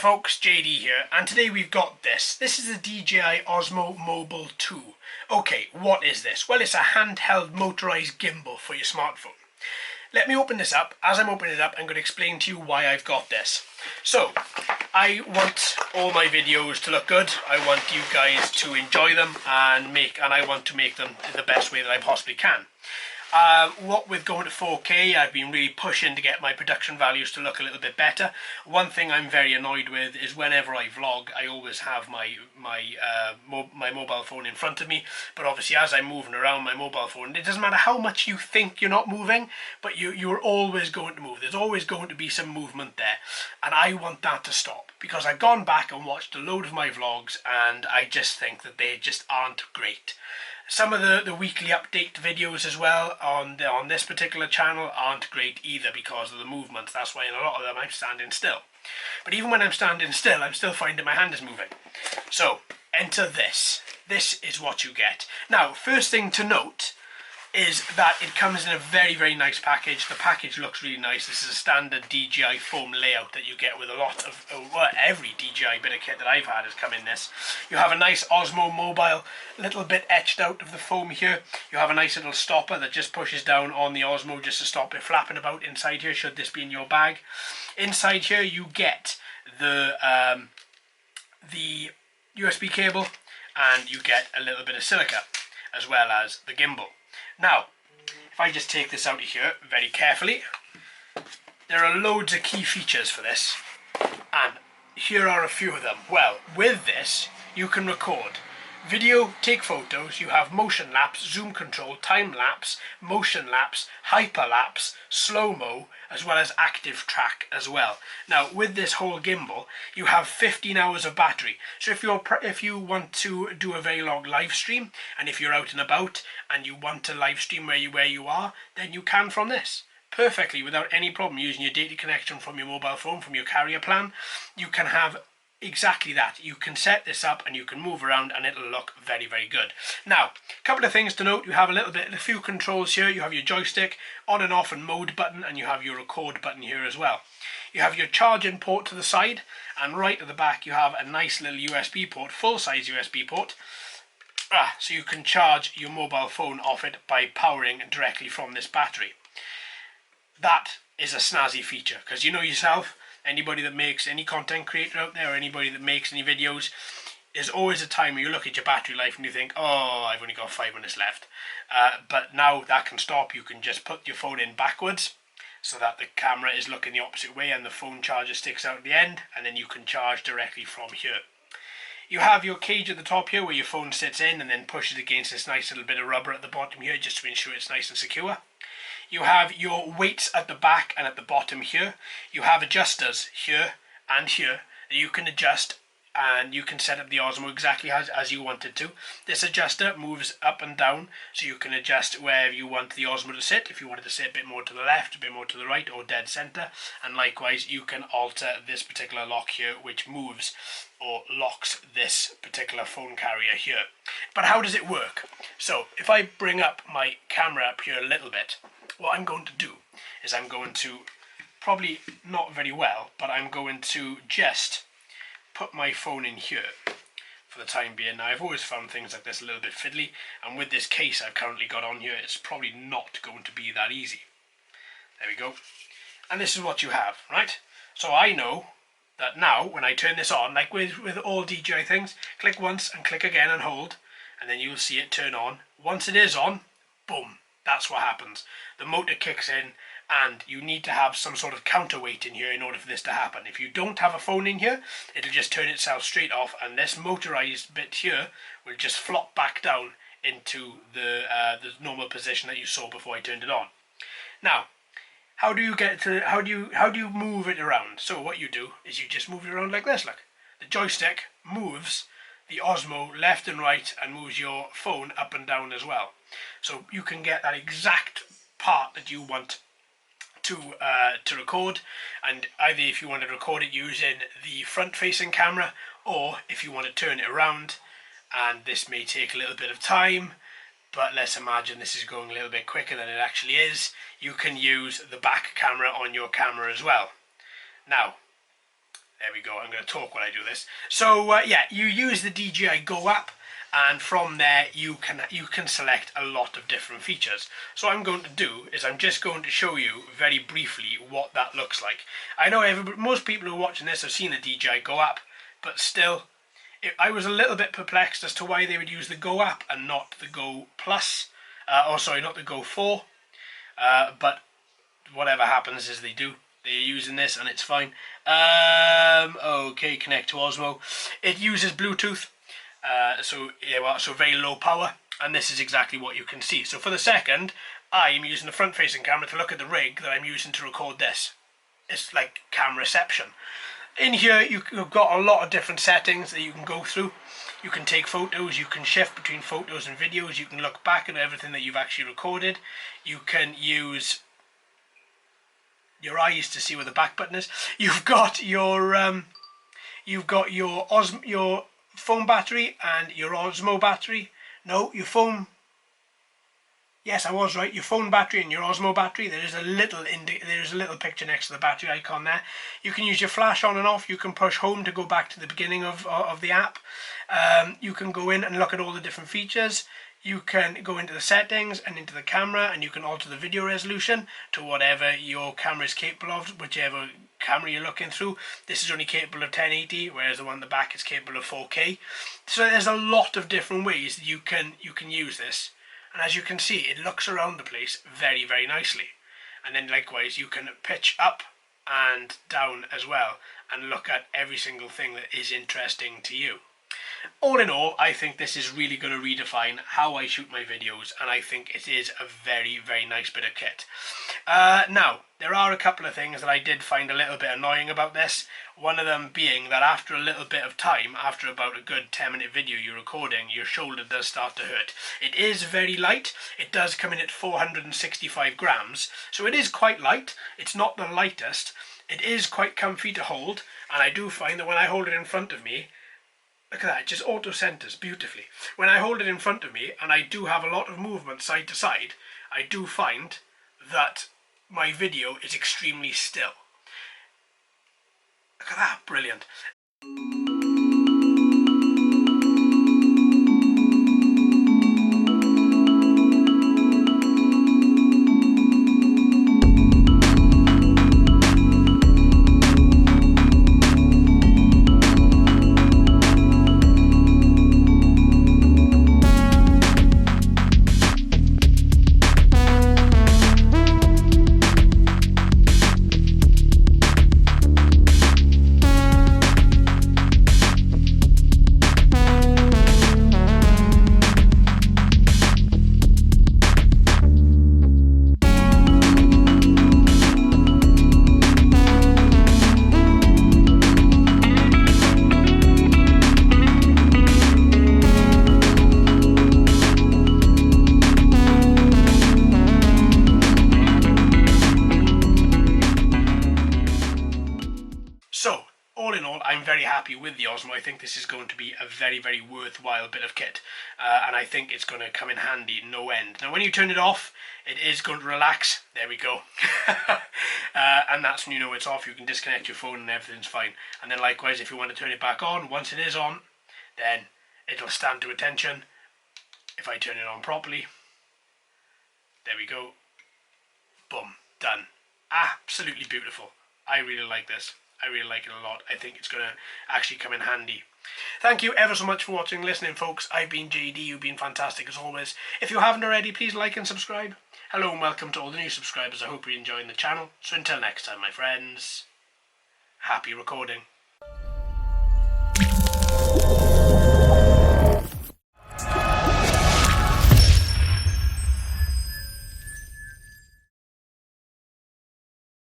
folks, JD here, and today we've got this. This is the DJI Osmo Mobile 2. Okay, what is this? Well, it's a handheld motorised gimbal for your smartphone. Let me open this up. As I'm opening it up, I'm going to explain to you why I've got this. So, I want all my videos to look good. I want you guys to enjoy them and I want to make them the best way that I possibly can. What with going to 4K, I've been really pushing to get my production values to look a little bit better. One thing I'm very annoyed with is whenever I vlog, I always have my mobile phone in front of me. But obviously, as I'm moving around my mobile phone, it doesn't matter how much you think you're not moving, but you're always going to move. There's always going to be some movement there, and I want that to stop because I've gone back and watched a load of my vlogs, and I just think that they just aren't great. Some of the weekly update videos as well on this particular channel aren't great either because of the movements. That's why in a lot of them I'm standing still. But even when I'm standing still, I'm still finding my hand is moving. So, enter this. This is what you get. Now, first thing to note is that it comes in a very, very nice package. The package looks really nice. This is a standard DJI foam layout that you get with a lot of, well, every DJI bit of kit that I've had has come in this. You have a nice Osmo mobile, a little bit etched out of the foam here. You have a nice little stopper that just pushes down on the Osmo just to stop it flapping about inside here, should this be in your bag. Inside here you get the USB cable, and you get a little bit of silica, as well as the gimbal. Now, if I just take this out of here very carefully, there are loads of key features for this, and here are a few of them. Well, with this, you can record video, take photos, you have motion lapse, zoom control, time lapse, motion lapse, hyperlapse, slow-mo, as well as active track as well. Now, with this whole gimbal, you have 15 hours of battery. So if you want to do a very long live stream, and if you're out and about and you want to live stream where you are, then you can from this. Perfectly, without any problem, using your data connection from your mobile phone, from your carrier plan, you can have exactly that. You can set this up and you can move around and it'll look very, very good. Now, a couple of things to note. You have a few controls here. You have your joystick, on and off and mode button, and you have your record button here as well. You have your charging port to the side, and right at the back you have a nice little USB port, full-size USB port. So you can charge your mobile phone off it by powering directly from this battery. That is a snazzy feature, because you know yourself, anybody that makes any content creator out there, or anybody that makes any videos, there's always a time where you look at your battery life and you think, oh, I've only got 5 minutes left. But now that can stop. You can just put your phone in backwards so that the camera is looking the opposite way and the phone charger sticks out at the end, and then you can charge directly from here. You have your cage at the top here where your phone sits in and then pushes against this nice little bit of rubber at the bottom here just to ensure it's nice and secure. You have your weights at the back and at the bottom here. You have adjusters here and here that you can adjust, and you can set up the Osmo exactly as you want it to. This adjuster moves up and down, so you can adjust where you want the Osmo to sit. If you wanted to sit a bit more to the left, a bit more to the right, or dead center. And likewise, you can alter this particular lock here, which moves or locks this particular phone carrier here. But how does it work? So, if I bring up my camera up here a little bit, what I'm going to do is I'm going to, probably not very well, but I'm going to just put my phone in here for the time being. Now, I've always found things like this a little bit fiddly, and with this case I've currently got on here, it's probably not going to be that easy. There we go. And this is what you have, right? So I know that now, when I turn this on, like with all DJI things, click once and click again and hold, and then you'll see it turn on. Once it is on, boom. That's what happens. The motor kicks in, and you need to have some sort of counterweight in here in order for this to happen. If you don't have a phone in here, it'll just turn itself straight off, and this motorized bit here will just flop back down into the normal position that you saw before I turned it on. Now, how do you move it around? So what you do is you just move it around like this. Look, the joystick moves the Osmo left and right and moves your phone up and down as well. So you can get that exact part that you want to record, and either if you want to record it using the front-facing camera, or if you want to turn it around, and this may take a little bit of time, but let's imagine this is going a little bit quicker than it actually is, you can use the back camera on your camera as well. Now, There we go, I'm going to talk while I do this. So yeah, you use the DJI GO app, and from there you can select a lot of different features. So what I'm going to do is I'm just going to show you very briefly what that looks like. I know most people who are watching this have seen the DJI GO app, but still, I was a little bit perplexed as to why they would use the GO app and not the GO Plus, not the GO 4, but whatever happens is they do. They're using this and it's fine. Okay, connect to Osmo. It uses Bluetooth, so very low power, and this is exactly what you can see. So for the second, I am using the front-facing camera to look at the rig that I'm using to record this. It's like camera reception. In here, you've got a lot of different settings that you can go through. You can take photos, you can shift between photos and videos, you can look back at everything that you've actually recorded. You can use your eyes to see where the back button is. You've got your phone battery and your Osmo battery. No, your phone. Yes, I was right. Your phone battery and your Osmo battery. There is a little picture next to the battery icon there. You can use your flash on and off. You can push home to go back to the beginning of the app. You can go in and look at all the different features. You can go into the settings and into the camera, and you can alter the video resolution to whatever your camera is capable of, whichever camera you're looking through. This is only capable of 1080, whereas the one in the back is capable of 4K. So there's a lot of different ways that you can use this. And as you can see, it looks around the place very, very nicely. And then likewise, you can pitch up and down as well and look at every single thing that is interesting to you. All in all, I think this is really going to redefine how I shoot my videos, and I think it is a very, very nice bit of kit. Now, there are a couple of things that I did find a little bit annoying about this. One of them being that after a little bit of time, after about a good 10-minute video you're recording, your shoulder does start to hurt. It is very light. It does come in at 465 grams, so it is quite light. It's not the lightest. It is quite comfy to hold, and I do find that when I hold it in front of me, look at that, it just auto-centers beautifully. When I hold it in front of me, and I do have a lot of movement side to side, I do find that my video is extremely still. Look at that, brilliant. So, all in all, I'm very happy with the Osmo. I think this is going to be a very, very worthwhile bit of kit. And I think it's going to come in handy no end. Now, when you turn it off, it is going to relax. There we go. And that's when you know it's off. You can disconnect your phone and everything's fine. And then likewise, if you want to turn it back on, once it is on, then it'll stand to attention. If I turn it on properly, there we go. Boom, done. Absolutely beautiful. I really like this. I really like it a lot. I think it's going to actually come in handy. Thank you ever so much for watching and listening, folks. I've been JD. You've been fantastic as always. If you haven't already, please like and subscribe. Hello and welcome to all the new subscribers. I hope you're enjoying the channel. So until next time, my friends, happy recording.